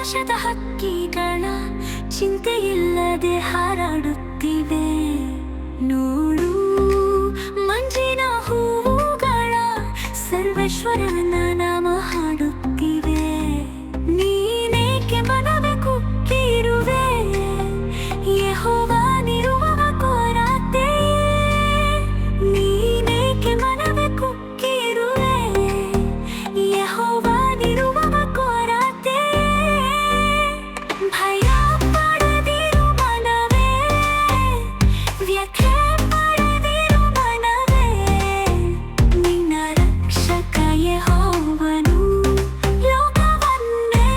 ಆಕಾಶದ ಹಕ್ಕಿಗಳ ಚಿಂತೆಯಿಲ್ಲದೆ ಹಾರಾಡುತ್ತಿವೆ. ನೋಡು ಮಂಜಿನ ಹೂವುಗಳ ಸರ್ವೇಶ್ವರನ ನಾಮ ಹಾಡುತ್ತಿವೆ. ನೀನೇಕೆ ಮನವೇ ಕುಕ್ಕಿರುವೆ, ಯೆಹೋವನಿರುವವ ಕೊರತೆ. ನೀನೇಕೆ ಮನವೇ ಕುಕ್ಕಿರುವೆ, ಯೆಹೋವನಿರುವವ ಕೊರತೆ. ಭಯಪಡದಿರು ಮನವೇ, ವ್ಯಥೆ ಪಡದಿರು ಮನವೇ. ನಿನ್ನ ರಕ್ಷಕ ಯೆಹೋವನು ಲೋಕವನ್ನೇ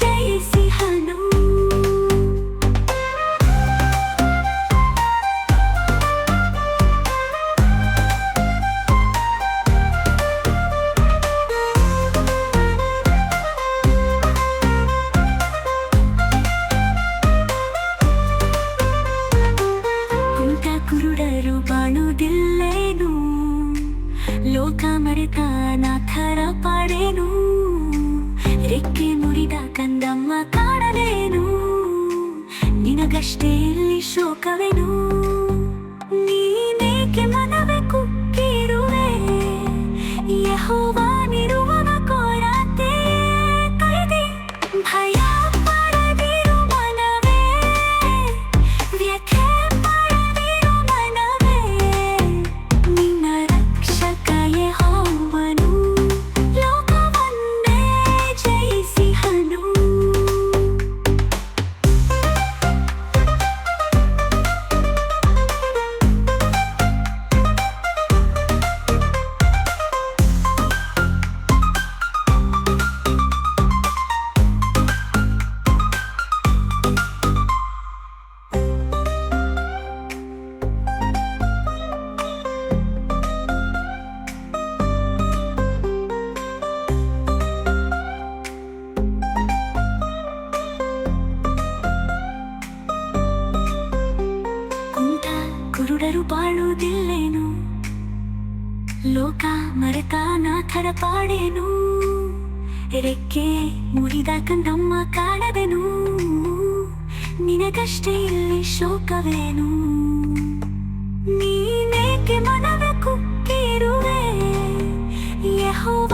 ಜಯಿಸಿಹನು. ಕುಂಟ ಕುರುಡರು ಬಾಳುವುದಿಲ್ಲೇನು, ಲೋಕ ಮರೆತ ನಾಥರ ಪಾಡೇನು. ರೆಕ್ಕೆ ಮುರಿದ ಕಂದಮ್ಮ ಕಾಣಲೇನು, ನಿನಗಷ್ಟೇ ಇಲ್ಲಿ ಶೋಕವೇನು. ನೀನೇಕೆ ಮನವೇ ಕುಕ್ಕಿರುವೆ, ಯೆಹೋವನಿರುವವ ಕೊರತೆ. ಕೈದಿ ಭಯಪಡದಿರು ಮನವೇ, ವ್ಯಥೆ ಪಡದಿರು ಮನವೇ. ನಿನ್ನ ರಕ್ಷಕ ಯೆಹೋವನು ಲೋಕವನ್ನೇ ಜಯಿಸಿಹನು. ಕುಂಟ ಕುರುಡರು ಬಾಳುವುದಿಲ್ಲೇನು, ಲೋಕ ಮರೆತ ನಾಥರ ಪಾಡೇನು. ರೆಕ್ಕೆ ಮುರಿದ ಕಂದಮ್ಮ ಕಾಣದೆನು, ನಿನಗಷ್ಟೇ ಇಲ್ಲಿ ಶೋಕವೇನು. ನೀನೇಕೆ ಮನವೇ ಕುಕ್ಕಿರುವೆ, ಯೆಹೋವ